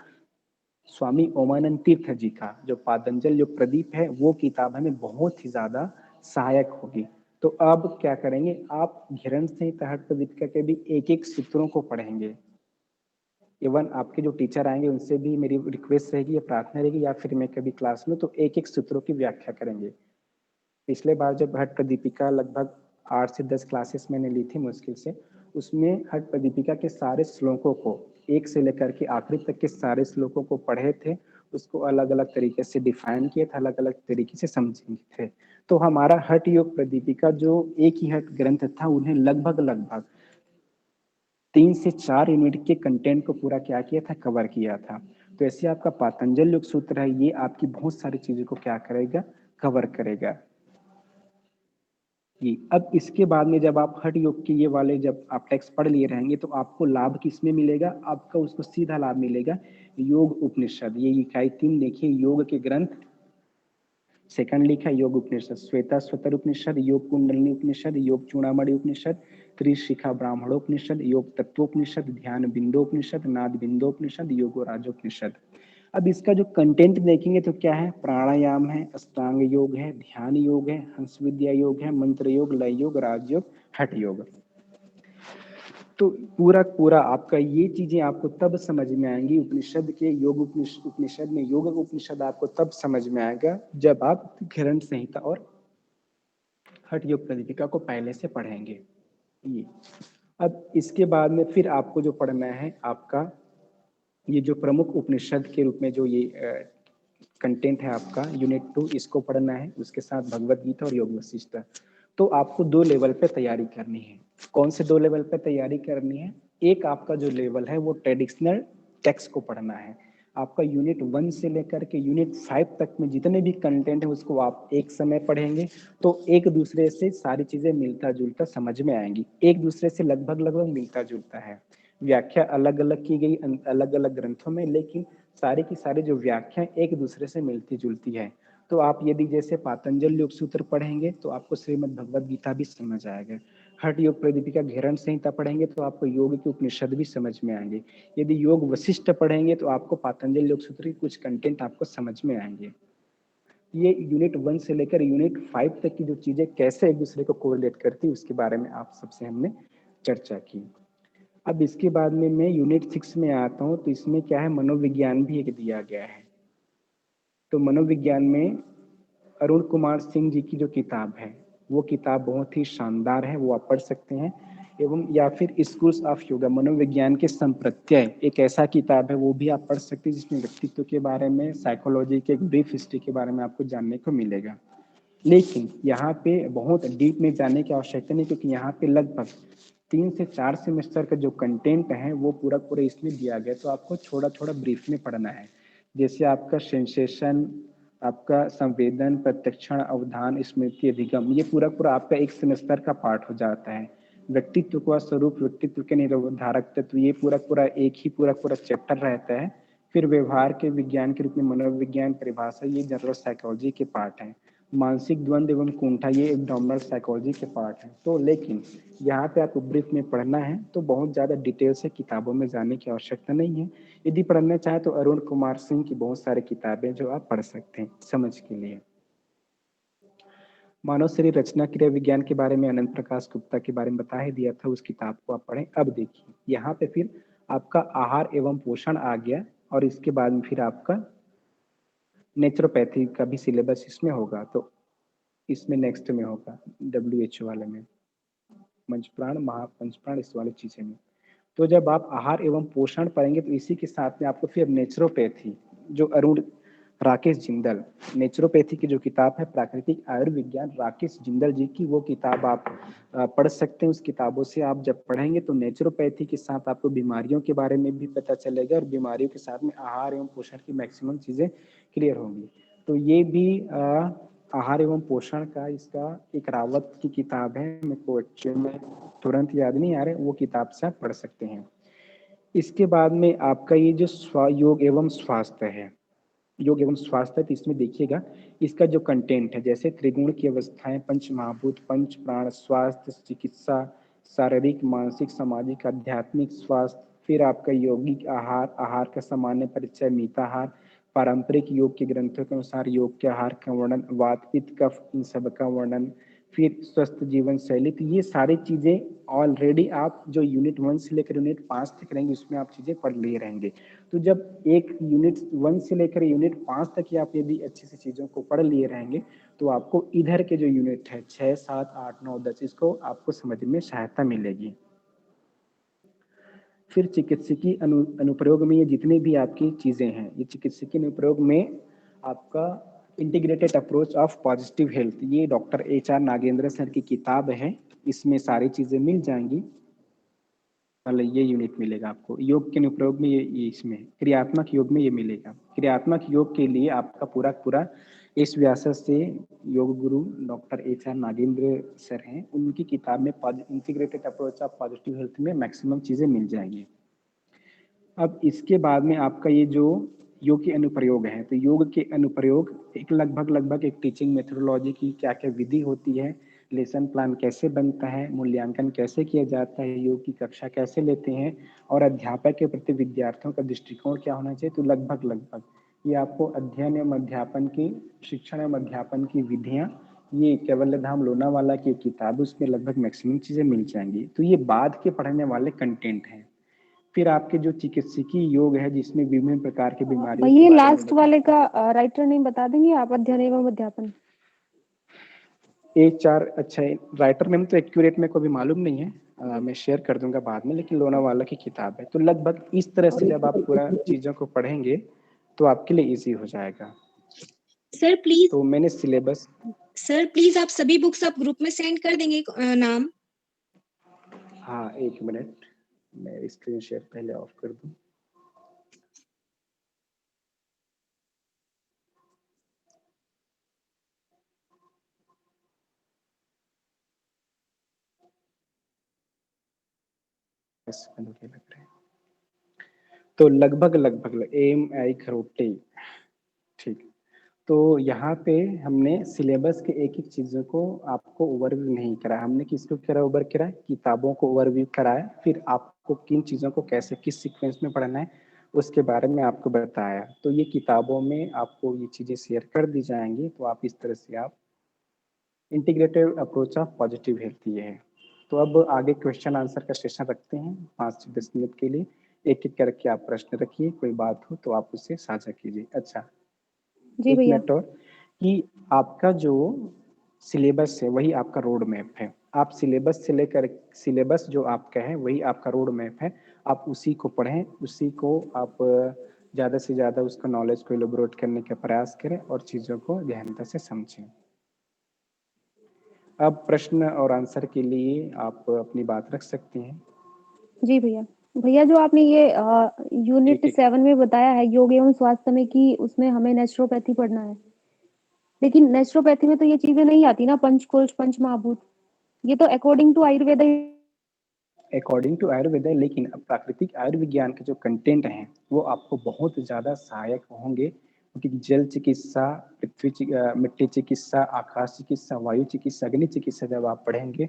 स्वामी ओमानंद तीर्थ जी का जो पातंजल योग प्रदीप है, वो किताब हमें बहुत ही ज्यादा सहायक होगी। तो अब क्या करेंगे, आप घिरण संहिता हठ प्रदीपिका के भी एक एक सूत्रों को पढ़ेंगे। इवन आपके जो टीचर आएंगे उनसे भी मेरी रिक्वेस्ट रहेगी या प्रार्थना रहेगी, या फिर मैं कभी क्लास में तो एक एक सूत्रों की व्याख्या करेंगे। पिछले बार जब हठ प्रदीपिका लगभग 8 से 10 क्लासेस मैंने ली थी मुश्किल से, उसमें हठ प्रदीपिका के सारे श्लोकों को एक से लेकर के आखिरी तक के सारे श्लोकों को पढ़े थे, उसको अलग अलग तरीके से डिफाइन किए थे, अलग अलग तरीके से समझे थे। तो हमारा हठ योग प्रदीपिका जो एक ही हठ ग्रंथ था, उन्हें लगभग लगभग 3 से 4 यूनिट के कंटेंट को पूरा क्या किया था, कवर किया था। तो ऐसे आपका पातंजल योग सूत्र है, ये आपकी बहुत सारी चीजों को क्या करेगा, कवर करेगा जी। अब इसके बाद में जब आप हठ योग के ये वाले जब आप टेक्स्ट पढ़ लिए रहेंगे तो आपको लाभ किसमें मिलेगा, आपका उसको सीधा लाभ मिलेगा योग उपनिषद। ये इकाई 3 देखिए, योग के ग्रंथ, सेकंड लिखा योग उपनिषद, श्वेता स्वतर उपनिषद, योग कुंडलिनी उपनिषद, योग चूड़ामणि उपनिषद, त्रिशिखा ब्राह्मणोपनिषद, योग तत्वोपनिषद, ध्यान बिंदोपनिषद, नाद बिंदोपनिषद, योगो राजोपनिषद। अब इसका जो कंटेंट देखेंगे तो क्या है, प्राणायाम है, अष्टांग योग है, ध्यान योग है, हंस विद्या योग है, मंत्र योग, लय योग, राजयोग, हठ योग। तो पूरा पूरा आपका ये चीजें आपको तब समझ में आएंगी उपनिषद के योग उपनिषद में, योग उपनिषद आपको तब समझ में आएगा जब आप घिरण संहिता और हठ योग प्रदीपिका को पहले से पढ़ेंगे। ये अब इसके बाद में फिर आपको जो पढ़ना है आपका ये जो प्रमुख उपनिषद के रूप में जो ये कंटेंट है आपका यूनिट 2, इसको पढ़ना है, उसके साथ भगवत गीता और योग वशिष्ठ। तो आपको 2 लेवल पे तैयारी करनी है। कौन से 2 लेवल पे तैयारी करनी है, एक आपका जो लेवल है वो ट्रेडिशनल टेक्स्ट को पढ़ना है। आपका यूनिट 1 से लेकर के यूनिट 5 तक में जितने भी कंटेंट है उसको आप एक समय पढ़ेंगे, तो एक दूसरे से सारी चीजें मिलता जुलता समझ में आएंगी, एक दूसरे से लगभग लगभग मिलता जुलता है। व्याख्या अलग अलग की गई अलग अलग ग्रंथों में, लेकिन सारे की सारे जो व्याख्या एक दूसरे से मिलती जुलती है। तो आप यदि जैसे पातंजल योग सूत्र पढ़ेंगे तो आपको श्रीमद् भगवत गीता भी समझ आएगा। हठ योग प्रदीपिका घिरण संहिता पढ़ेंगे तो आपको योग के उपनिषद भी समझ में आएंगे। यदि योग वशिष्ठ पढ़ेंगे तो आपको पातंजल योग सूत्र की कुछ कंटेंट आपको समझ में आएंगे। ये यूनिट 1 से लेकर यूनिट 5 तक की जो चीजें कैसे एक दूसरे को कोरिलेट करती है उसके बारे में आप सबसे हमने चर्चा की। अब इसके बाद में मैं यूनिट 6 में आता हूँ, तो इसमें क्या है, मनोविज्ञान भी एक दिया गया है। तो मनोविज्ञान में अरुण कुमार सिंह जी की जो किताब है वो किताब बहुत ही शानदार है, वो आप पढ़ सकते हैं। एवं या फिर स्कूल्स ऑफ योगा, मनोविज्ञान के संप्रत्यय, एक ऐसा किताब है वो भी आप पढ़ सकते हैं, जिसमें व्यक्तित्व के बारे में, साइकोलॉजी के एक ब्रीफ हिस्ट्री के बारे में आपको जानने को मिलेगा। लेकिन यहाँ पे बहुत डीप में जाने की आवश्यकता नहीं, क्योंकि यहाँ पे लगभग 3 से 4 सेमेस्टर का जो कंटेंट है वो पूरा पूरा इसमें दिया गया, तो आपको थोड़ा थोड़ा ब्रीफ में पढ़ना है। जैसे आपका सेंसेशन, आपका संवेदन, प्रत्यक्षण, अवधान, स्मृति, अधिगम, ये पूरा पूरा आपका एक सेमेस्टर का पार्ट हो जाता है। व्यक्तित्व का स्वरूप, व्यक्तित्व के निर्धारक तत्व, ये पूरा पूरा एक ही पूरा पूरा चैप्टर रहता है। फिर व्यवहार के विज्ञान के रूप में मनोविज्ञान परिभाषा, ये जनरल साइकोलॉजी के पार्ट है। मानसिक द्वंद एवं कुंठा, ये एब्डोमिनल साइकोलॉजी के पार्ट है। तो लेकिन यहाँ पे आपको ब्रीफ में पढ़ना है, तो बहुत ज़्यादा डिटेल से किताबों में जाने की आवश्यकता नहीं है। यदि पढ़ना चाहे तो अरुण कुमार सिंह की बहुत सारी किताबें जो आप पढ़ सकते हैं समझ के लिए। मानव शरीर रचना क्रिया विज्ञान के बारे में अनंत प्रकाश गुप्ता के बारे में बता ही दिया था, उस किताब को आप पढ़ें। अब देखिए यहाँ पे फिर आपका आहार एवं पोषण आ गया, और इसके बाद में फिर आपका नेचुरोपैथी का भी सिलेबस इसमें होगा, तो इसमें नेक्स्ट में होगा WHO वाले में, पंचप्राण, महापंचप्राण, इस वाली चीजें में। तो जब आप आहार एवं पोषण पढ़ेंगे तो इसी के साथ में आपको फिर नेचुरोपैथी, जो अरुण राकेश जिंदल, नेचुरोपैथी की जो किताब है प्राकृतिक आयुर्विज्ञान, राकेश जिंदल जी की, वो किताब आप पढ़ सकते हैं। उस किताबों से आप जब पढ़ेंगे तो नेचुरोपैथी के साथ आपको बीमारियों के बारे में भी पता चलेगा और बीमारियों के साथ में आहार एवं पोषण की मैक्सिमम चीजें क्लियर होंगी। तो ये भी आहार एवं पोषण का इसका एक रावत की किताब है, मेरे को एक्चुअली में तुरंत याद नहीं आ रहा, वो किताब से आप पढ़ सकते हैं। इसके बाद में आपका ये जो योग एवं स्वास्थ्य है, योग एवं स्वास्थ्य, तो इसमें देखिएगा इसका जो कंटेंट है, जैसे त्रिगुण की अवस्थाएं, पंच महाभूत, पंच प्राण, स्वास्थ्य, चिकित्सा, शारीरिक, मानसिक, सामाजिक, आध्यात्मिक स्वास्थ्य, फिर आपका यौगिक आहार, आहार का सामान्य परिचय, मिताहार, पारंपरिक योग के ग्रंथों के अनुसार योग के आहार का वर्णन, वात पित्त कफ इन सब का वर्णन, फिर स्वस्थ जीवन शैली। तो ये सारी चीजें ऑलरेडी आप जो यूनिट 1 से लेकर यूनिट 5 तक रहेंगे उसमें आप चीजें पढ़ लिए रहेंगे। तो जब एक यूनिट 1 से लेकर यूनिट 5 तक ही आप यदि अच्छे से चीजों को पढ़ लिए रहेंगे तो आपको इधर के जो यूनिट है 6, 7, 8, 9, 10 इसको आपको समझने में सहायता मिलेगी। फिर चिकित्सकीय अनुप्रयोग में ये जितने भी आपकी चीजें हैं, ये चिकित्सकीय अनुप्रयोग में आपका integrated approach of positive health, ये डॉक्टर HR नागेंद्र सर की किताब है, इसमें सारी चीजें मिल जाएंगी। मतलब ये यूनिट मिलेगा आपको। योग के अनुप्रयोग में ये इसमें क्रियात्मक योग में ये मिलेगा। क्रियात्मक योग के लिए आपका पूरा पूरा इस व्यास से yoga guru doctor HR Nagendra sir हैं, उनकी किताब में integrated approach of positive health में मैक्सिमम चीजें मिल जाएंगी। अब इसके बाद में आपका ये जो योग के अनुप्रयोग है, तो योग के अनुप्रयोग एक लगभग एक टीचिंग मेथोडोलॉजी की क्या क्या विधि होती है, लेसन प्लान कैसे बनता है, मूल्यांकन कैसे किया जाता है, योग की कक्षा कैसे लेते हैं और अध्यापक के प्रति विद्यार्थियों का दृष्टिकोण क्या होना चाहिए। तो लगभग ये आपको अध्ययन एवं अध्यापन की, शिक्षण एवं अध्यापन की विधियां, ये केवल धाम लोनावाला की किताब, उसमें लगभग मैक्सिमम चीजें मिल जाएंगी। तो ये बाद के पढ़ने वाले कंटेंट हैं। फिर आपके जो चिकित्सकीय योग है जिसमें विभिन्न प्रकार की बीमारियों के ये बारे में लास्ट वाले का राइटर नेम बता देंगे आप, अध्ययन एवं अध्यापन। HR, अच्छा राइटर नेम तो एक्यूरेट मेरे को भी मालूम नहीं है, मैं शेयर कर दूंगा बाद में, लेकिन लोनावाला की किताब है। तो लगभग इस तरह से जब आप पूरा चीजों को पढ़ेंगे तो आपके लिए इजी हो जाएगा। सर प्लीज, तो मैंने सिलेबस, सर प्लीज आप सभी बुक्स आप ग्रुप में सेंड कर देंगे नाम। हाँ 1 मिनट, मैं स्क्रीन शेयर पहले ऑफ कर दूं। लग रहे हैं तो लगभग AMI खरोटे, ठीक। तो यहाँ पे हमने सिलेबस के एक एक चीजों को आपको ओवरव्यू नहीं करा, हमने किसको करा, ओवर करा, किताबों को ओवरव्यू कराया, फिर आपको किन चीजों को कैसे किस सीक्वेंस में पढ़ना है उसके बारे में आपको बताया। तो ये किताबों में आपको ये चीजें शेयर कर दी जाएंगी, तो आप इस तरह से आप integrated approach of positive health ये है। तो अब आगे क्वेश्चन आंसर का सेशन रखते हैं 5 से 10 मिनट के लिए, एक एक करके आप प्रश्न रखिए, कोई बात हो तो आप उससे साझा कीजिए। अच्छा जी एक भैया। मिनट और, कि आपका जो सिलेबस है वही आपका रोड मैप है। आप सिलेबस से लेकर, सिलेबस जो आपका है वही आपका रोड मैप है, आप उसी को पढ़ें, उसी को आप ज़्यादा से ज़्यादा उसका नॉलेज को एलोबोरेट करने का प्रयास करें और चीज़ों को गहनता से समझें। अब प्रश्न और आंसर के लिए आप अपनी बात रख सकते हैं। जी भैया। भैया जो आपने ये यूनिट 7 में बताया है योग एवं स्वास्थ्य में कि उसमें हमें नेचुरोपैथी पढ़ना है, लेकिन नेचुरोपैथी में तो ये चीजें नहीं आती ना, पंचकोश पंच महाभूत, ये तो according to Ayurveda, according to Ayurveda है, लेकिन प्राकृतिक आयुर्विज्ञान के जो कंटेंट हैं वो आपको बहुत ज़्यादा सहायक होंगे, क्योंकि जल चिकित्सा, मिट्टी चिकित्सा, आकाश चिकित्सा, वायु चिकित्सा, अग्नि चिकित्सा जब आप पढ़ेंगे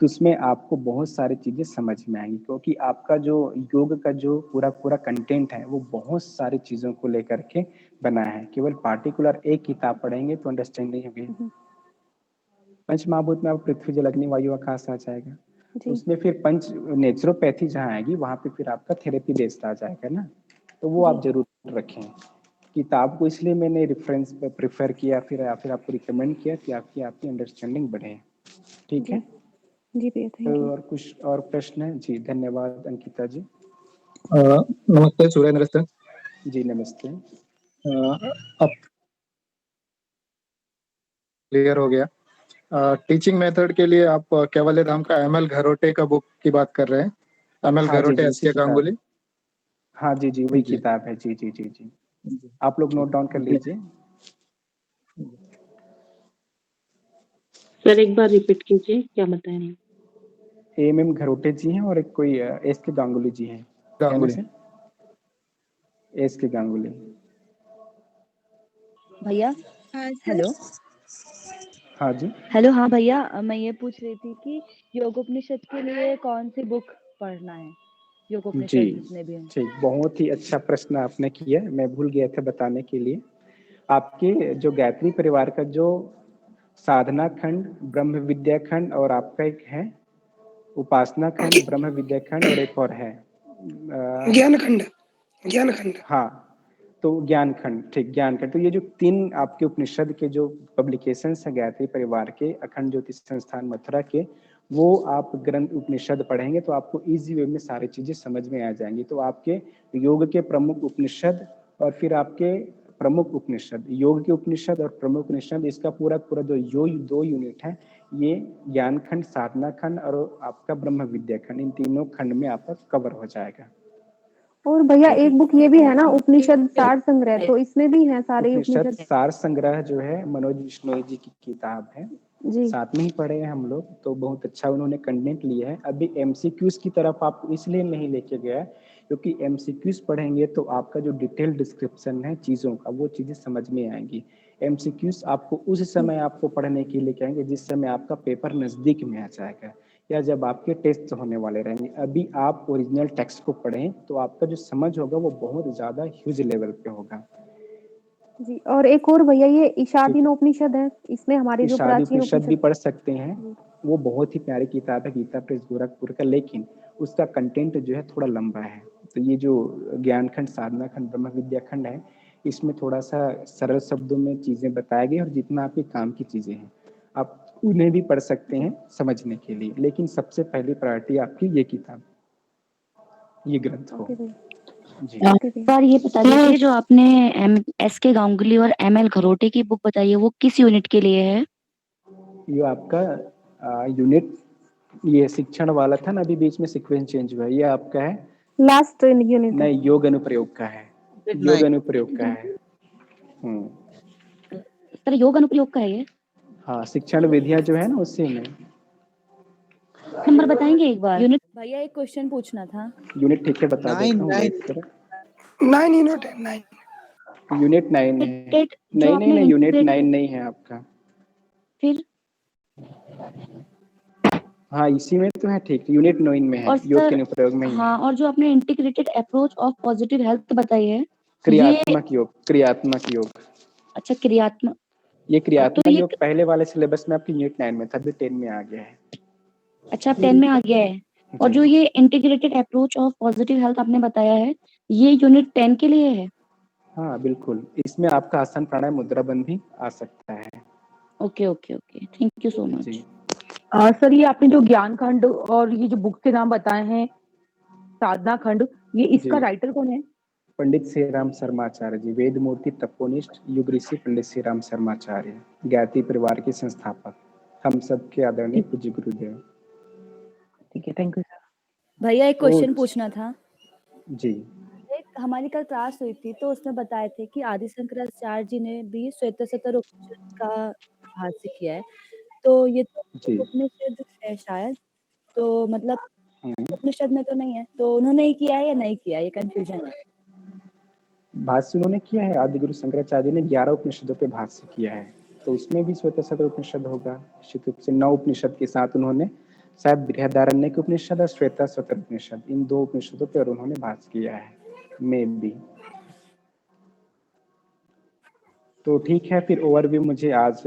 तो उसमें आपको बहुत सारी चीज़ें समझ में आएंगी, क्योंकि आपका जो योग का जो पूरा कंटेंट है वो बहुत सारी चीज़ों को लेकर के बना है। केवल पार्टिकुलर एक किताब पढ़ेंगे तो अंडरस्टैंड नहीं होगी। पंच महाभूत में आप पृथ्वी जल अग्नि वायु आकाश आ जाएगा, उसमें फिर पंच नेचुरोपैथी जहाँ आएगी वहां पे फिर आपका थेरेपी बेस्ड आ जाएगा ना, तो वो आप जरूर रखें। किताब को इसलिए मैंने रेफरेंस पे प्रेफर किया, फिर आपको रिकमेंड किया कि आपकी अंडरस्टैंडिंग बढ़े। ठीक है जी भैया, थैंक तो यू। और कुछ और प्रश्न है? जी धन्यवाद अंकिता जी। नमस्ते सूर्येंद्र सर। जी नमस्ते। अब क्लियर हो गया। टीचिंग मेथड के लिए आप केवल धाम का एमएल घरोटे का बुक की बात कर रहे हैं? एमएल हाँ जी घरोटे, जी, एस उसी के किताब। गांगुली। हाँ जी जी, वही जी किताब है। जी जी जी जी, जी, आप लोग नोट डाउन कर जी। लीजिए। सर एक बार रिपीट कीजिए, क्या बता रहे हैं? एम घरोटे जी हैं और एक कोई एस के गांगुली जी हैं। क्या नाम गांगुली। है? एस के गांगुली। भैया हाँ सर। हेलो हाँ जी। हेलो। हाँ भैया, मैं ये पूछ रही थी कि योगोपनिषद के लिए कौन सी बुक पढ़ना है, जी योगोपनिषद जितने भी हैं। ठीक, बहुत ही अच्छा प्रश्न आपने किया, मैं भूल गया था बताने के लिए। आपके जो गायत्री परिवार का जो साधना खंड, ब्रह्म विद्या खंड और आपका एक है उपासना खंड, ब्रह्म विद्या खंड और एक और है ज्ञान खंड। ज्ञान खंड। हाँ, तो ज्ञान खंड, ठीक, ज्ञान खंड। तो ये जो 3 आपके उपनिषद के जो पब्लिकेशंस हैं गायत्री परिवार के, अखंड ज्योति संस्थान मथुरा के, वो आप ग्रंथ उपनिषद पढ़ेंगे तो आपको इजी वे में सारी चीजें समझ में आ जाएंगी। तो आपके योग के प्रमुख उपनिषद और फिर आपके प्रमुख उपनिषद, योग के उपनिषद और प्रमुख उपनिषद, इसका पूरा पूरा जो यो 2 यूनिट है, ये ज्ञान खंड, साधना खंड और आपका ब्रह्म विद्या खंड, इन तीनों खंड में आपका कवर हो जाएगा। और भैया एक बुक ये भी है ना, उपनिषद सार संग्रह, तो इसमें भी है सारे उपनिषद उपनिषद। सार संग्रह जो है मनोज बिश्नोई जी की किताब है, जी साथ में ही पढ़े हैं हम लोग, तो बहुत अच्छा उन्होंने कंटेंट लिया है। अभी एमसीक्यूज की तरफ आपको इसलिए नहीं लेके गया क्योंकि एमसीक्यूज पढ़ेंगे तो आपका जो डिटेल डिस्क्रिप्शन है चीज़ों का, वो चीज़ें समझ में आएंगी। एमसीक्यूज आपको उस समय आपको पढ़ने के लिए कहेंगे जिस समय आपका पेपर नज़दीक में आ जाएगा या जब आपके टेस्ट होने वाले रहेंगे। अभी आप ओरिजिनल टेक्स्ट को पढ़ें तो आपका जो समझ होगा वो बहुत ज़्यादा ह्यूज लेवल पे होगा। जी। और एक और भैया ये ठीक ईशादीन है, उपनिषद है, इसमें हमारे जो इशादी प्राचीन उपनिषद भी उपनिषद। पढ़ सकते हैं, वो बहुत ही प्यारी किताब है गीता प्रेस गोरखपुर का, लेकिन उसका कंटेंट जो है थोड़ा लंबा है। तो ये जो ज्ञान खंड, साधना खंड, ब्रह्म विद्या खंड है, इसमें थोड़ा सा सरल शब्दों में चीजें बताई गई और जितना आपके काम की चीजें हैं आप उन्हें भी पढ़ सकते हैं समझने के लिए, लेकिन सबसे पहली प्रायोरिटी आपकी ये किताब, ये ग्रंथ हो। ओके भैया। जी ओके एक भैया। बार ये बता दीजिए, जो आपने एस के गांगुली और एमएल घरोटे की बुक बताई है, वो किस यूनिट के लिए है? ये आपका यूनिट, ये शिक्षण वाला था ना, अभी बीच में सीक्वेंस चेंज हुआ है, ये आपका है लास्ट यूनिट है। नहीं, योग अनुप्रयोग का है, योग अनुप्रयोग का है। सर योग अनुप्रयोग का है ये? हाँ, शिक्षण विधियां जो है ना उसी में। नंबर बताएंगे एक बार? यूनिट भैया एक क्वेश्चन पूछना था। यूनिट ठीक है, बता देता हूँ, वेट करो। 9 यूनिट है, 9। यूनिट 9 है। जो नहीं नहीं आपने नहीं, यूनिट इंटीग्रेटेड 9 नहीं है आपका। फिर? हाँ, इसी में तो है, ठीक, यूनिट 9 में है, और योग के सर अनुप्रयोग में ही है। हाँ, और जो आपने integrated approach of positive health बताई है, ये क्रियात्मक योग, क्रियात्मक योग, अच्छा क्रियात्मक, ये तो क्रियात्मक ये योग पहले वाले सिलेबस में आपकी यूनिट 9 में था, अभी 10 में आ गया है। अच्छा 10 में आ गया है। और जी जो ये integrated approach of positive health आपने बताया है, ये यूनिट 10 के लिए है? हाँ बिल्कुल, इसमें आपका आसन प्राणायाम मुद्रा बंद भी आ सकता है। Okay okay okay, thank you so much. जी सर ये आपने जो ज्ञान खंड और ये जो बुक के नाम बताए हैं, साधना खंड, ये इसका जी, राइटर कौन है? पंडित श्री राम शर्माचार्य जी, वेद मूर्ति तपोनिष्ठ युग ऋषि पंडित श्री राम शर्माचार्य, गायत्री परिवार के संस्थापक, हम सब के आदरणीय पूज्य गुरुदेव। ठीक है, थैंक यू सर। भैया एक तो क्वेश्चन पूछना था। जी एक हमारी कल क्लास हुई थी तो उसमें बताए थे कि आदि शंकराचार्य जी ने भी श्वेत सतर उपनिषद का भाष्य किया है, तो ये तो जी उपनिषद है शायद, तो मतलब हम्म। उपनिषद में तो नहीं है, तो उन्होंने ही किया है या नहीं किया, ये कंफ्यूजन है। भाष्य उन्होंने किया है, आदि गुरु शंकराचार्य ने 11 उपनिषदों पे भाष्य किया है, तो उसमें भी श्वेत सतर उपनिषद होगा निश्चित रूप से। 9 उपनिषद के साथ उन्होंने शायद बृहदारण्यक उपनिषद और श्वेता सतर उपनिषद, इन 2 उपनिषदों पे और उन्होंने भाष्य किया है मे भी। तो ठीक है, फिर ओवरव्यू मुझे आज